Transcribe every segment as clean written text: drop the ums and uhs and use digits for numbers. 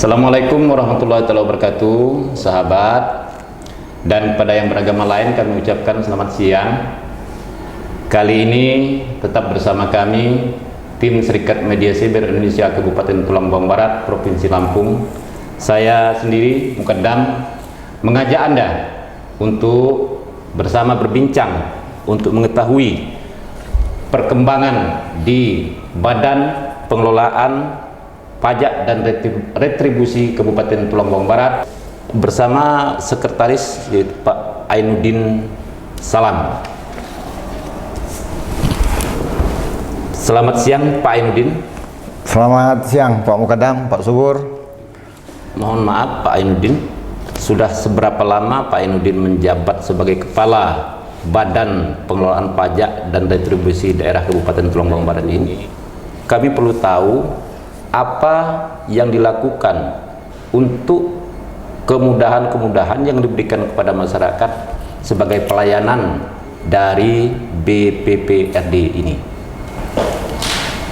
Assalamualaikum warahmatullahi wabarakatuh, sahabat, dan pada yang beragama lain kami ucapkan selamat siang. Kali ini tetap bersama kami tim Serikat Media Siber Indonesia Kabupaten Tulang Bawang Barat, Provinsi Lampung. Saya sendiri Mukaddam mengajak Anda untuk bersama berbincang untuk mengetahui perkembangan di Badan Pengelolaan Pajak dan Retribusi Kabupaten Tulang Bawang Barat bersama Sekretaris yaitu Pak Ainuddin Salam. Selamat siang Pak Ainuddin. Selamat siang Pak Mukaddam, Pak Subur. Mohon maaf Pak Ainuddin, sudah seberapa lama Pak Ainuddin menjabat sebagai Kepala Badan Pengelolaan Pajak dan Retribusi Daerah Kabupaten Tulang Bawang Barat ini? Kami perlu tahu apa yang dilakukan untuk kemudahan-kemudahan yang diberikan kepada masyarakat sebagai pelayanan dari BPPRD ini.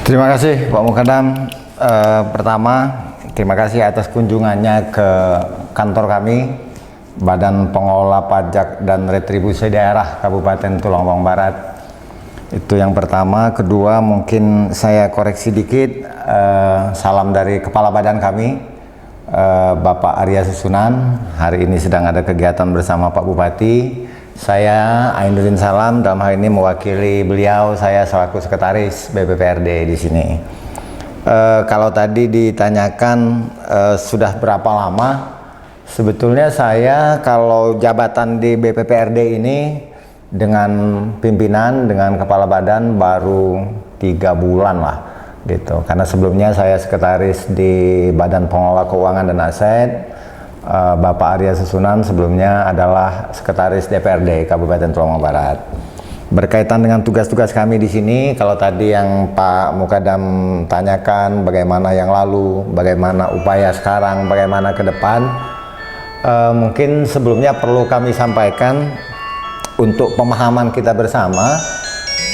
Terima kasih Pak Mukaddam. Pertama, terima kasih atas kunjungannya ke kantor kami, Badan Pengelola Pajak dan Retribusi Daerah Kabupaten Tulang Bawang Barat. Itu yang pertama. Kedua, mungkin saya koreksi dikit, salam dari Kepala Badan kami, Bapak Arya Susunan. Hari ini sedang ada kegiatan bersama Pak Bupati. Saya Ainuddin Salam, dalam hal ini mewakili beliau, saya selaku Sekretaris BPPRD di sini. Kalau tadi ditanyakan sudah berapa lama, sebetulnya saya kalau jabatan di BPPRD ini dengan pimpinan, dengan kepala badan baru 3 bulan lah gitu. Karena sebelumnya saya sekretaris di Badan Pengelola Keuangan dan Aset, Bapak Arya Susunan sebelumnya adalah sekretaris DPRD Kabupaten Tulang Bawang Barat. Berkaitan dengan tugas-tugas kami di sini, kalau tadi yang Pak Mukaddam tanyakan bagaimana yang lalu, bagaimana upaya sekarang, bagaimana ke depan, mungkin sebelumnya perlu kami sampaikan untuk pemahaman kita bersama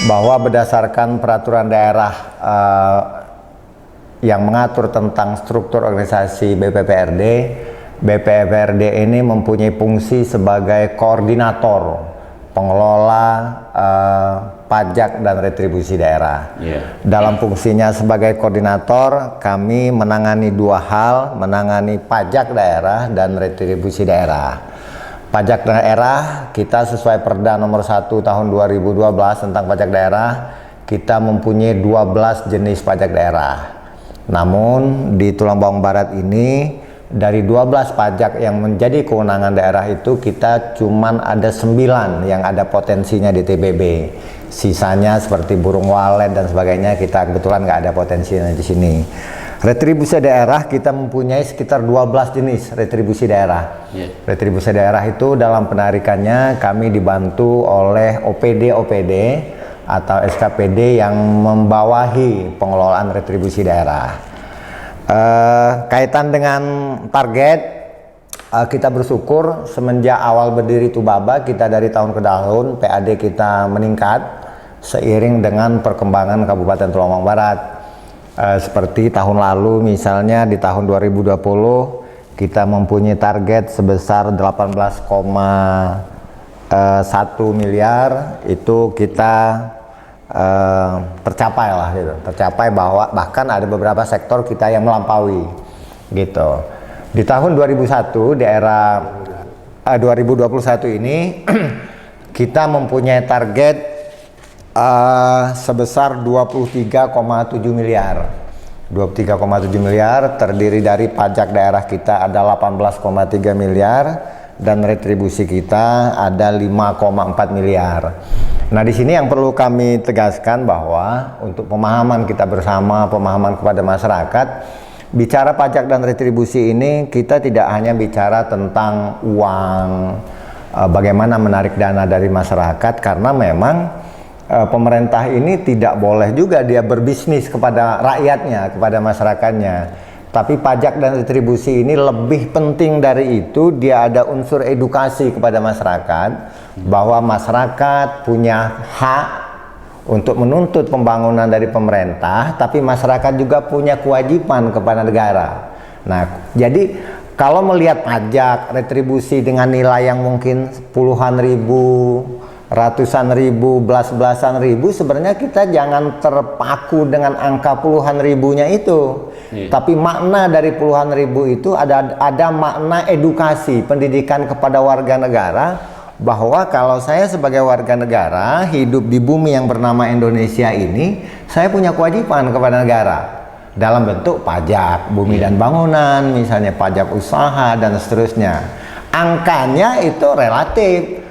bahwa berdasarkan peraturan daerah yang mengatur tentang struktur organisasi BPPRD, BPPRD ini mempunyai fungsi sebagai koordinator pengelola pajak dan retribusi daerah. Dalam fungsinya sebagai koordinator, kami menangani 2 hal, menangani pajak daerah dan retribusi daerah. Pajak daerah kita sesuai Perda nomor 1 tahun 2012 tentang pajak daerah, kita mempunyai 12 jenis pajak daerah. Namun di Tulang Bawang Barat ini dari 12 pajak yang menjadi kewenangan daerah itu kita cuman ada 9 yang ada potensinya di TBB. Sisanya seperti burung walet dan sebagainya kita kebetulan nggak ada potensinya di sini. Retribusi daerah kita mempunyai sekitar 12 jenis retribusi daerah. Retribusi daerah itu dalam penarikannya kami dibantu oleh OPD-OPD atau SKPD yang membawahi pengelolaan retribusi daerah. Kaitan dengan target, kita bersyukur semenjak awal berdiri Tubaba, kita dari tahun ke tahun PAD kita meningkat seiring dengan perkembangan Kabupaten Tulang Bawang Barat. Seperti tahun lalu misalnya di tahun 2020 kita mempunyai target sebesar 18,1 miliar, itu kita tercapai lah gitu. Tercapai bahwa bahkan ada beberapa sektor kita yang melampaui gitu. Di tahun 2021 di era 2021 ini kita mempunyai target sebesar 23,7 miliar. 23,7 miliar terdiri dari pajak daerah kita ada 18,3 miliar dan retribusi kita ada 5,4 miliar. Nah, di sini yang perlu kami tegaskan bahwa untuk pemahaman kita bersama, pemahaman kepada masyarakat, bicara pajak dan retribusi ini kita tidak hanya bicara tentang uang, bagaimana menarik dana dari masyarakat, karena memang pemerintah ini tidak boleh juga dia berbisnis kepada rakyatnya, kepada masyarakatnya. Tapi pajak dan retribusi ini lebih penting dari itu, dia ada unsur edukasi kepada masyarakat bahwa masyarakat punya hak untuk menuntut pembangunan dari pemerintah, tapi masyarakat juga punya kewajiban kepada negara. Nah, jadi kalau melihat pajak retribusi dengan nilai yang mungkin puluhan ribu, ratusan ribu, belas-belasan ribu, sebenarnya kita jangan terpaku dengan angka puluhan ribunya itu. Tapi makna dari puluhan ribu itu ada makna edukasi, pendidikan kepada warga negara, bahwa kalau saya sebagai warga negara hidup di bumi yang bernama Indonesia ini, saya punya kewajiban kepada negara dalam bentuk pajak bumi dan bangunan, misalnya pajak usaha dan seterusnya. Angkanya itu relatif,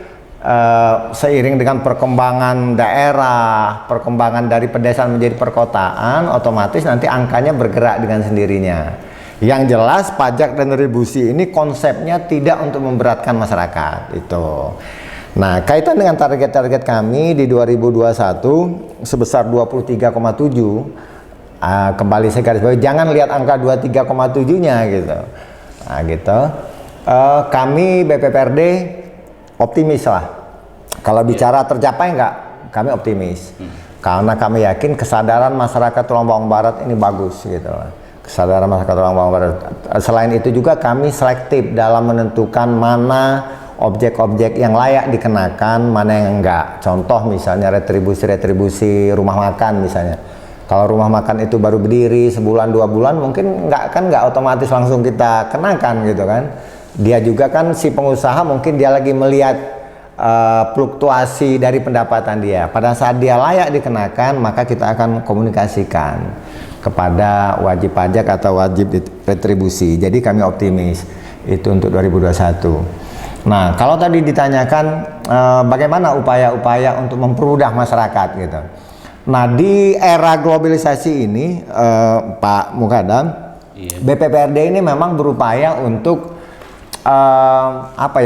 seiring dengan perkembangan daerah, perkembangan dari pedesaan menjadi perkotaan, otomatis nanti angkanya bergerak dengan sendirinya. Yang jelas pajak dan retribusi ini konsepnya tidak untuk memberatkan masyarakat itu. Nah, kaitan dengan target-target kami di 2021 sebesar 23,7, kembali saya garis bawahi, jangan lihat angka 23,7-nya gitu. Nah, gitu. Kami BPPRD optimis lah. Kalau bicara tercapai enggak, kami optimis. Karena kami yakin kesadaran masyarakat Tulang Bawang Barat ini bagus gitu. Kesadaran masyarakat Tulang Bawang Barat. Selain itu juga kami selektif dalam menentukan mana objek-objek yang layak dikenakan, mana yang enggak. Contoh misalnya retribusi rumah makan misalnya. Kalau rumah makan itu baru berdiri sebulan 2 bulan, mungkin nggak otomatis langsung kita kenakan gitu kan. Dia juga kan si pengusaha mungkin dia lagi melihat fluktuasi dari pendapatan dia. Pada saat dia layak dikenakan, maka kita akan komunikasikan kepada wajib pajak atau wajib retribusi. Jadi kami optimis itu untuk 2021. Nah, kalau tadi ditanyakan bagaimana upaya-upaya untuk mempermudah masyarakat gitu. Nah, di era globalisasi ini, Pak Mukadam, BPPRD ini memang berupaya untuk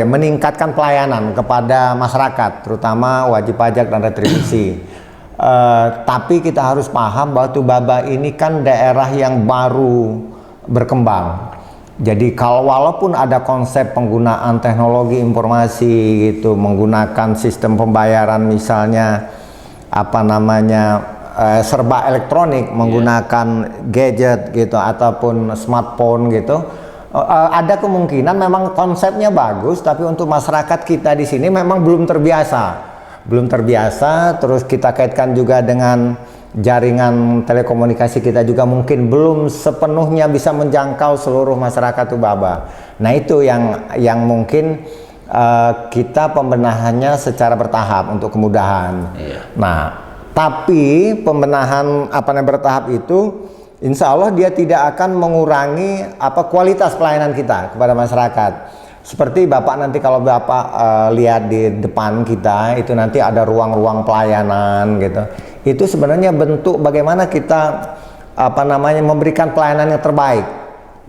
meningkatkan pelayanan kepada masyarakat, terutama wajib pajak dan retribusi. Tapi kita harus paham bahwa Tubaba ini kan daerah yang baru berkembang. Jadi walaupun ada konsep penggunaan teknologi informasi gitu, menggunakan sistem pembayaran misalnya serba elektronik, menggunakan gadget gitu ataupun smartphone gitu, ada kemungkinan memang konsepnya bagus, tapi untuk masyarakat kita di sini memang belum terbiasa. Terus kita kaitkan juga dengan jaringan telekomunikasi kita juga mungkin belum sepenuhnya bisa menjangkau seluruh masyarakat Tubaba. Nah, itu yang mungkin kita pembenahannya secara bertahap untuk kemudahan. Nah, tapi pembenahan bertahap itu insya Allah dia tidak akan mengurangi kualitas pelayanan kita kepada masyarakat. Seperti Bapak nanti kalau Bapak lihat di depan kita itu nanti ada ruang-ruang pelayanan gitu. Itu sebenarnya bentuk bagaimana kita memberikan pelayanan yang terbaik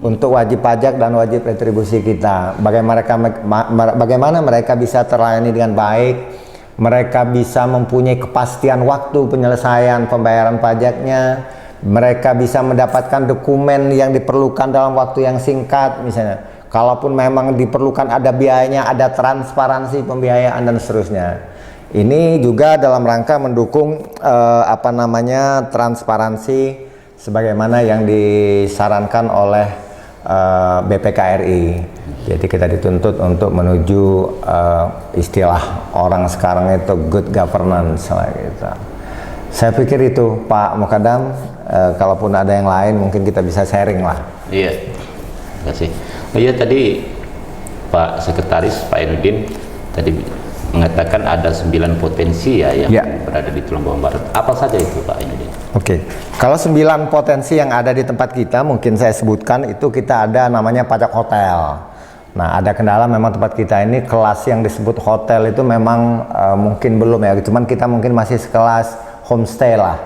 untuk wajib pajak dan wajib retribusi kita. Bagaimana mereka bisa terlayani dengan baik, mereka bisa mempunyai kepastian waktu penyelesaian pembayaran pajaknya, mereka bisa mendapatkan dokumen yang diperlukan dalam waktu yang singkat misalnya. Kalaupun memang diperlukan ada biayanya, ada transparansi pembiayaan dan seterusnya. Ini juga dalam rangka mendukung transparansi sebagaimana yang disarankan oleh BPKRI. Jadi kita dituntut untuk menuju istilah orang sekarang itu good governance gitu. Saya pikir itu Pak Mukadam, kalaupun ada yang lain mungkin kita bisa sharing lah. Iya, terima kasih. Oh iya, tadi Pak Sekretaris Pak Ainudin tadi mengatakan ada 9 potensi yang berada di Tulang Bawang Barat. Apa saja itu Pak Ainudin? Oke, kalau 9 potensi yang ada di tempat kita mungkin saya sebutkan itu kita ada namanya pajak hotel. Nah, ada kendala memang tempat kita ini kelas yang disebut hotel itu memang mungkin belum ya, cuman kita mungkin masih sekelas homestay lah.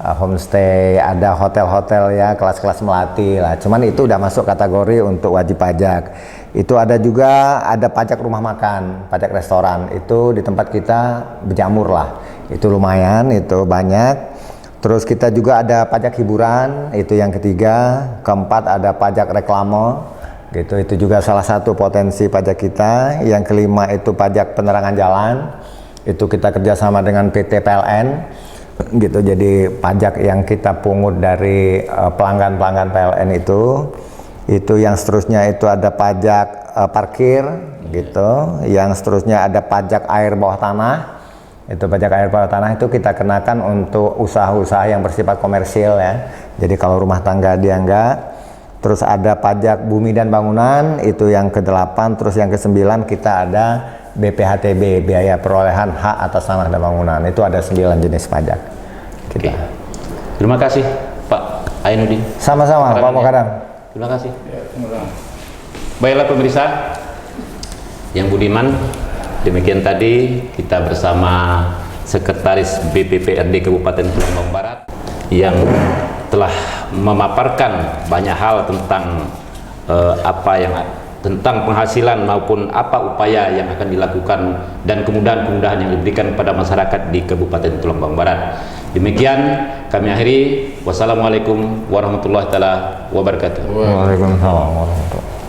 Homestay, ada hotel-hotel ya, kelas-kelas melati lah. Cuman itu udah masuk kategori untuk wajib pajak. Itu ada juga pajak rumah makan, pajak restoran. Itu di tempat kita berjamur lah. Itu lumayan, itu banyak. Terus kita juga ada pajak hiburan, itu yang ketiga. Keempat ada pajak reklame, gitu. Itu juga salah satu potensi pajak kita. Yang kelima itu pajak penerangan jalan. Itu kita kerjasama dengan PT PLN. Gitu, jadi pajak yang kita pungut dari pelanggan-pelanggan PLN itu. Itu yang seterusnya itu ada pajak parkir gitu. Yang seterusnya ada pajak air bawah tanah. Itu pajak air bawah tanah itu kita kenakan untuk usaha-usaha yang bersifat komersil ya. Jadi kalau rumah tangga dia enggak. Terus ada pajak bumi dan bangunan, itu yang ke-8. Terus yang ke-9 kita ada BPHTB, biaya perolehan hak atas tanah dan bangunan. Itu ada 9 jenis pajak kita. Oke. Terima kasih Pak Ainuddin. Sama-sama Pak Mokadam. Terima kasih. Baiklah pemirsa yang budiman, demikian tadi kita bersama Sekretaris BPPRD Kabupaten Jombang Barat yang telah memaparkan banyak hal tentang tentang penghasilan maupun apa upaya yang akan dilakukan dan kemudahan-kemudahan yang diberikan kepada masyarakat di Kabupaten Jombang Barat. Demikian kami akhiri. Wassalamualaikum warahmatullahi wabarakatuh. Waalaikumsalam warahmatullahi wabarakatuh.